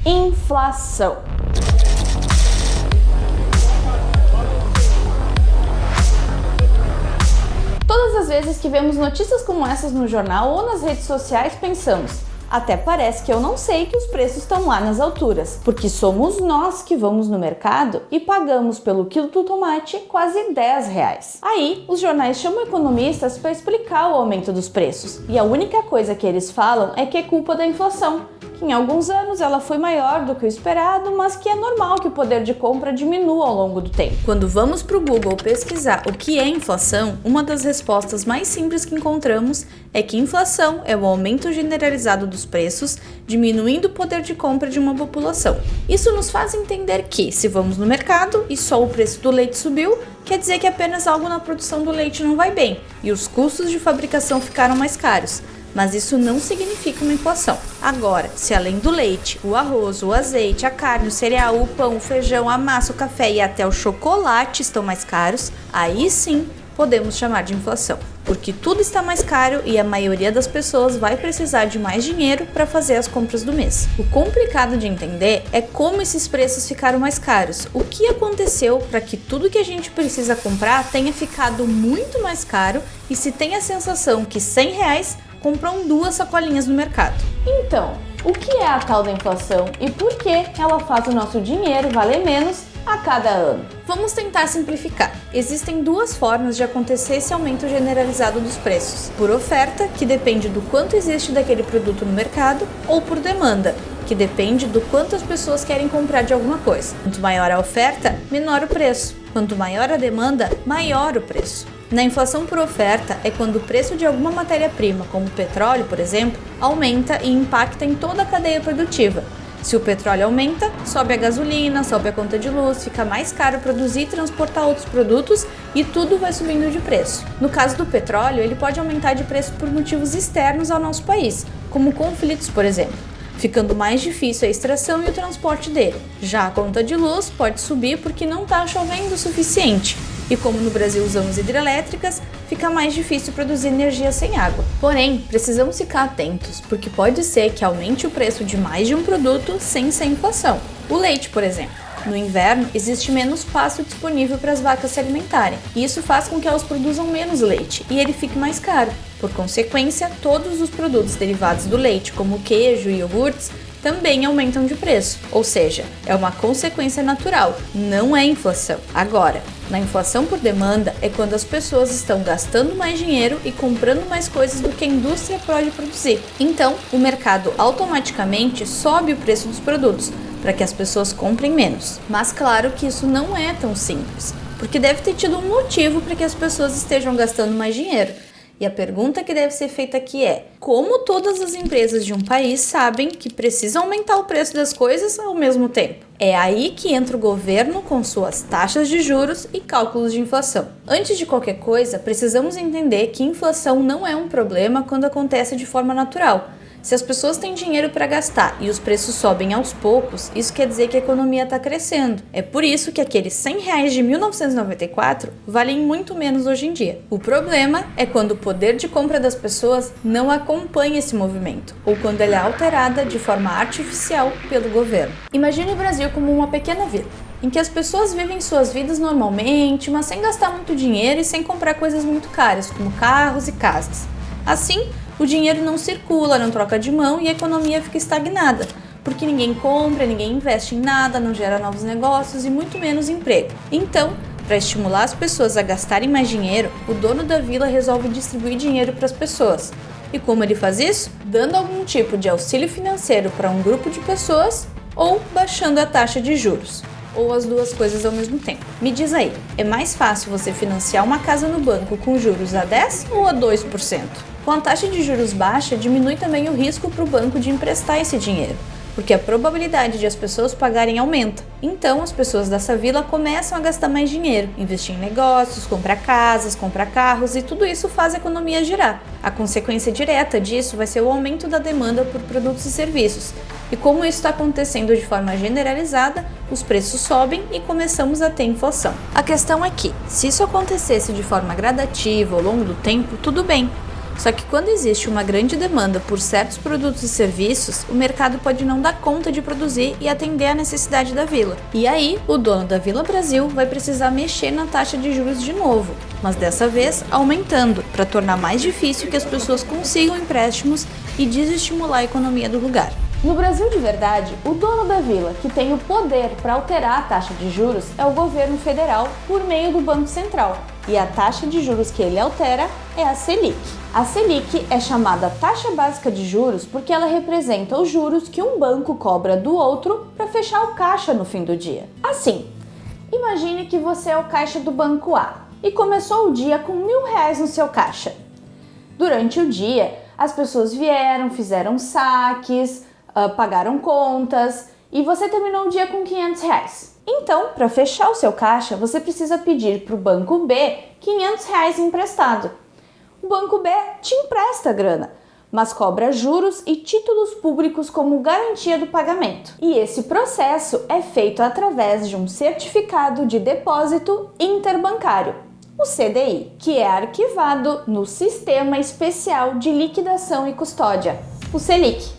Inflação. Todas as vezes que vemos notícias como essas no jornal ou nas redes sociais, pensamos: até parece que eu não sei que os preços estão lá nas alturas, porque somos nós que vamos no mercado e pagamos pelo quilo do tomate quase R$10. Aí, os jornais chamam economistas para explicar o aumento dos preços, e a única coisa que eles falam é que é culpa da inflação, que em alguns anos ela foi maior do que o esperado, mas que é normal que o poder de compra diminua ao longo do tempo. Quando vamos para o Google pesquisar o que é inflação, uma das respostas mais simples que encontramos é que inflação é o aumento generalizado dos preços, diminuindo o poder de compra de uma população. Isso nos faz entender que, se vamos no mercado e só o preço do leite subiu, quer dizer que apenas algo na produção do leite não vai bem e os custos de fabricação ficaram mais caros. Mas isso não significa uma inflação. Agora, se além do leite, o arroz, o azeite, a carne, o cereal, o pão, o feijão, a massa, o café e até o chocolate estão mais caros, aí sim podemos chamar de inflação. Porque tudo está mais caro e a maioria das pessoas vai precisar de mais dinheiro para fazer as compras do mês. O complicado de entender é como esses preços ficaram mais caros. O que aconteceu para que tudo que a gente precisa comprar tenha ficado muito mais caro e se tem a sensação que R$100 compram 2 sacolinhas no mercado. Então, o que é a tal da inflação e por que ela faz o nosso dinheiro valer menos a cada ano? Vamos tentar simplificar. Existem 2 formas de acontecer esse aumento generalizado dos preços: por oferta, que depende do quanto existe daquele produto no mercado, ou por demanda, que depende do quanto as pessoas querem comprar de alguma coisa. Quanto maior a oferta, menor o preço. Quanto maior a demanda, maior o preço. Na inflação por oferta é quando o preço de alguma matéria-prima, como o petróleo, por exemplo, aumenta e impacta em toda a cadeia produtiva. Se o petróleo aumenta, sobe a gasolina, sobe a conta de luz, fica mais caro produzir e transportar outros produtos e tudo vai subindo de preço. No caso do petróleo, ele pode aumentar de preço por motivos externos ao nosso país, como conflitos, por exemplo, ficando mais difícil a extração e o transporte dele. Já a conta de luz pode subir porque não está chovendo o suficiente. E como no Brasil usamos hidrelétricas, fica mais difícil produzir energia sem água. Porém, precisamos ficar atentos, porque pode ser que aumente o preço de mais de um produto sem ser inflação. O leite, por exemplo. No inverno, existe menos pasto disponível para as vacas se alimentarem, e isso faz com que elas produzam menos leite, e ele fique mais caro. Por consequência, todos os produtos derivados do leite, como queijo e iogurtes, também aumentam de preço, ou seja, é uma consequência natural, não é inflação. Agora, na inflação por demanda é quando as pessoas estão gastando mais dinheiro e comprando mais coisas do que a indústria pode produzir. Então, o mercado automaticamente sobe o preço dos produtos para que as pessoas comprem menos. Mas claro que isso não é tão simples, porque deve ter tido um motivo para que as pessoas estejam gastando mais dinheiro. E a pergunta que deve ser feita aqui é: como todas as empresas de um país sabem que precisam aumentar o preço das coisas ao mesmo tempo? É aí que entra o governo com suas taxas de juros e cálculos de inflação. Antes de qualquer coisa, precisamos entender que inflação não é um problema quando acontece de forma natural. Se as pessoas têm dinheiro para gastar e os preços sobem aos poucos, isso quer dizer que a economia está crescendo. É por isso que aqueles R$100 de 1994 valem muito menos hoje em dia. O problema é quando o poder de compra das pessoas não acompanha esse movimento, ou quando ele é alterada de forma artificial pelo governo. Imagine o Brasil como uma pequena vila, em que as pessoas vivem suas vidas normalmente, mas sem gastar muito dinheiro e sem comprar coisas muito caras, como carros e casas. Assim, o dinheiro não circula, não troca de mão e a economia fica estagnada, porque ninguém compra, ninguém investe em nada, não gera novos negócios e muito menos emprego. Então, para estimular as pessoas a gastarem mais dinheiro, o dono da vila resolve distribuir dinheiro para as pessoas. E como ele faz isso? Dando algum tipo de auxílio financeiro para um grupo de pessoas ou baixando a taxa de juros. Ou as duas coisas ao mesmo tempo. Me diz aí, é mais fácil você financiar uma casa no banco com juros a 10% ou a 2%? Com a taxa de juros baixa, diminui também o risco para o banco de emprestar esse dinheiro, porque a probabilidade de as pessoas pagarem aumenta. Então, as pessoas dessa vila começam a gastar mais dinheiro, investir em negócios, comprar casas, comprar carros e tudo isso faz a economia girar. A consequência direta disso vai ser o aumento da demanda por produtos e serviços. E como isso está acontecendo de forma generalizada, os preços sobem e começamos a ter inflação. A questão é que, se isso acontecesse de forma gradativa ao longo do tempo, tudo bem. Só que quando existe uma grande demanda por certos produtos e serviços, o mercado pode não dar conta de produzir e atender a necessidade da vila. E aí, o dono da Vila Brasil vai precisar mexer na taxa de juros de novo, mas dessa vez aumentando, para tornar mais difícil que as pessoas consigam empréstimos e desestimular a economia do lugar. No Brasil de verdade, o dono da vila, que tem o poder para alterar a taxa de juros, é o governo federal por meio do Banco Central. E a taxa de juros que ele altera é a Selic. A Selic é chamada taxa básica de juros porque ela representa os juros que um banco cobra do outro para fechar o caixa no fim do dia. Assim, imagine que você é o caixa do banco A e começou o dia com R$1.000 no seu caixa. Durante o dia, as pessoas vieram, fizeram saques, pagaram contas e você terminou o dia com R$500. Então, para fechar o seu caixa, você precisa pedir para o banco B R$500 emprestado. O banco B te empresta a grana, mas cobra juros e títulos públicos como garantia do pagamento. E esse processo é feito através de um certificado de depósito interbancário, o CDI, que é arquivado no Sistema Especial de Liquidação e Custódia, o Selic.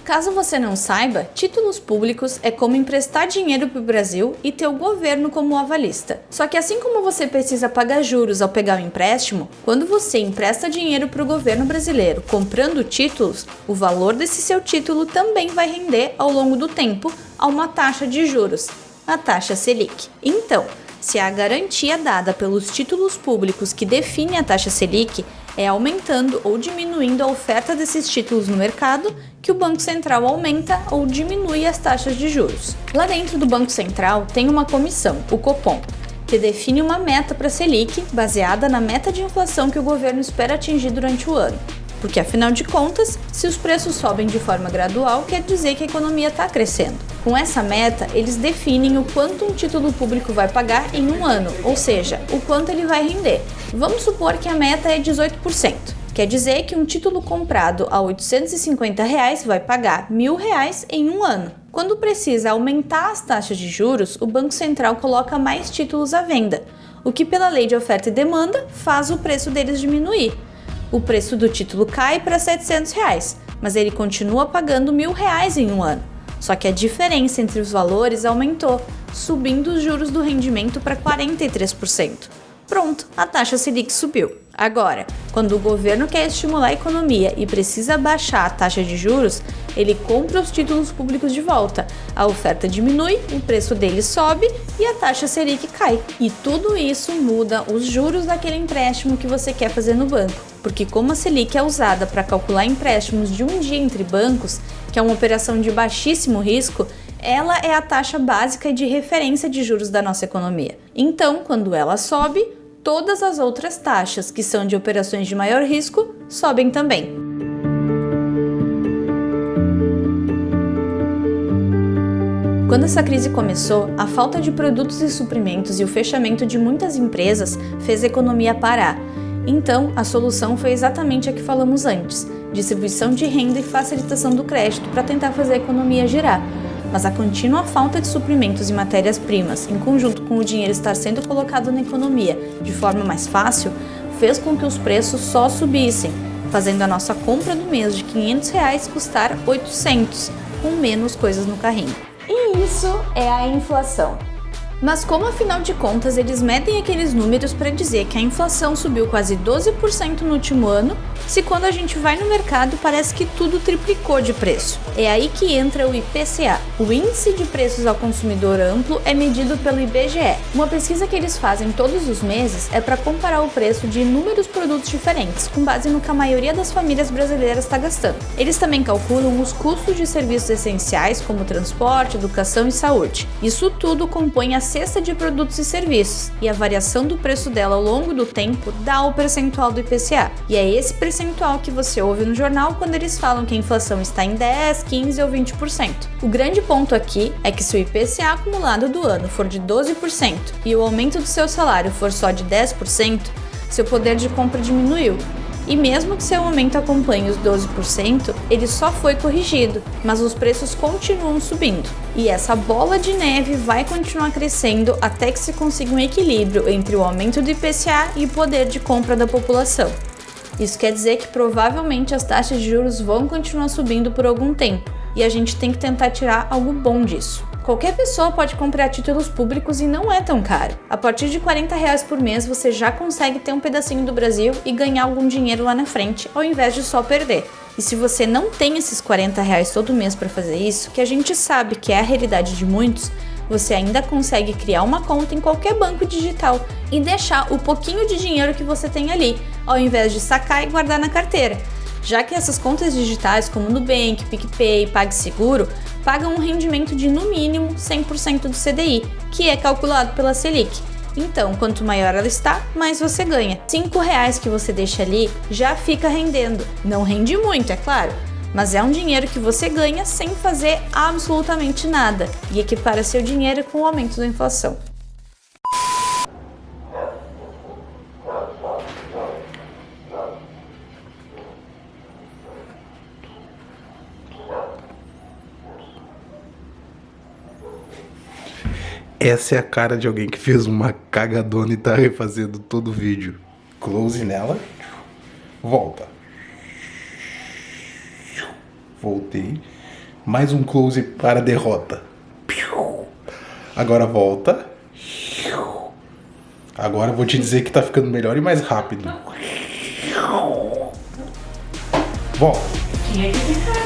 Caso você não saiba, títulos públicos é como emprestar dinheiro para o Brasil e ter o governo como avalista. Só que assim como você precisa pagar juros ao pegar o empréstimo, quando você empresta dinheiro para o governo brasileiro comprando títulos, o valor desse seu título também vai render ao longo do tempo a uma taxa de juros, a taxa Selic. Então, se a garantia dada pelos títulos públicos que define a taxa Selic é aumentando ou diminuindo a oferta desses títulos no mercado, que o Banco Central aumenta ou diminui as taxas de juros. Lá dentro do Banco Central tem uma comissão, o Copom, que define uma meta para a Selic baseada na meta de inflação que o governo espera atingir durante o ano. Porque, afinal de contas, se os preços sobem de forma gradual, quer dizer que a economia está crescendo. Com essa meta, eles definem o quanto um título público vai pagar em um ano, ou seja, o quanto ele vai render. Vamos supor que a meta é 18%. Quer dizer que um título comprado a R$850 vai pagar R$1.000 em um ano. Quando precisa aumentar as taxas de juros, o Banco Central coloca mais títulos à venda, o que pela lei de oferta e demanda faz o preço deles diminuir. O preço do título cai para R$700, mas ele continua pagando R$1.000 em um ano. Só que a diferença entre os valores aumentou, subindo os juros do rendimento para 43%. Pronto, a taxa Selic subiu. Agora, quando o governo quer estimular a economia e precisa baixar a taxa de juros, ele compra os títulos públicos de volta. A oferta diminui, o preço deles sobe e a taxa Selic cai. E tudo isso muda os juros daquele empréstimo que você quer fazer no banco. Porque como a Selic é usada para calcular empréstimos de um dia entre bancos, que é uma operação de baixíssimo risco, ela é a taxa básica de referência de juros da nossa economia. Então, quando ela sobe, todas as outras taxas, que são de operações de maior risco, sobem também. Quando essa crise começou, a falta de produtos e suprimentos e o fechamento de muitas empresas fez a economia parar. Então, a solução foi exatamente a que falamos antes: distribuição de renda e facilitação do crédito para tentar fazer a economia girar. Mas a contínua falta de suprimentos e matérias-primas, em conjunto com o dinheiro estar sendo colocado na economia de forma mais fácil, fez com que os preços só subissem, fazendo a nossa compra do mês de R$500 custar R$800, com menos coisas no carrinho. E isso é a inflação. Mas como, afinal de contas, eles medem aqueles números para dizer que a inflação subiu quase 12% no último ano, se quando a gente vai no mercado parece que tudo triplicou de preço? É aí que entra o IPCA. O Índice de Preços ao Consumidor Amplo é medido pelo IBGE. Uma pesquisa que eles fazem todos os meses é para comparar o preço de inúmeros produtos diferentes, com base no que a maioria das famílias brasileiras está gastando. Eles também calculam os custos de serviços essenciais, como transporte, educação e saúde. Isso tudo compõe a cesta de produtos e serviços, e a variação do preço dela ao longo do tempo dá o percentual do IPCA. E é esse percentual que você ouve no jornal quando eles falam que a inflação está em 10, 15 ou 20%. O grande ponto aqui é que se o IPCA acumulado do ano for de 12% e o aumento do seu salário for só de 10%, seu poder de compra diminuiu. E mesmo que seu aumento acompanhe os 12%, ele só foi corrigido, mas os preços continuam subindo. E essa bola de neve vai continuar crescendo até que se consiga um equilíbrio entre o aumento do IPCA e o poder de compra da população. Isso quer dizer que provavelmente as taxas de juros vão continuar subindo por algum tempo, e a gente tem que tentar tirar algo bom disso. Qualquer pessoa pode comprar títulos públicos e não é tão caro. A partir de R$40 por mês você já consegue ter um pedacinho do Brasil e ganhar algum dinheiro lá na frente, ao invés de só perder. E se você não tem esses R$40 todo mês para fazer isso, que a gente sabe que é a realidade de muitos, você ainda consegue criar uma conta em qualquer banco digital e deixar o pouquinho de dinheiro que você tem ali, ao invés de sacar e guardar na carteira. Já que essas contas digitais como Nubank, PicPay, PagSeguro pagam um rendimento de no mínimo 100% do CDI, que é calculado pela Selic. Então, quanto maior ela está, mais você ganha. R$5 que você deixa ali já fica rendendo. Não rende muito, é claro, mas é um dinheiro que você ganha sem fazer absolutamente nada e equipara seu dinheiro com o aumento da inflação. Essa é a cara de alguém que fez uma cagadona e tá refazendo todo o vídeo. Close nela. Volta. Voltei. Mais um close para a derrota. Agora volta. Agora eu vou te dizer que tá ficando melhor e mais rápido. Volta. Tinha que ficar.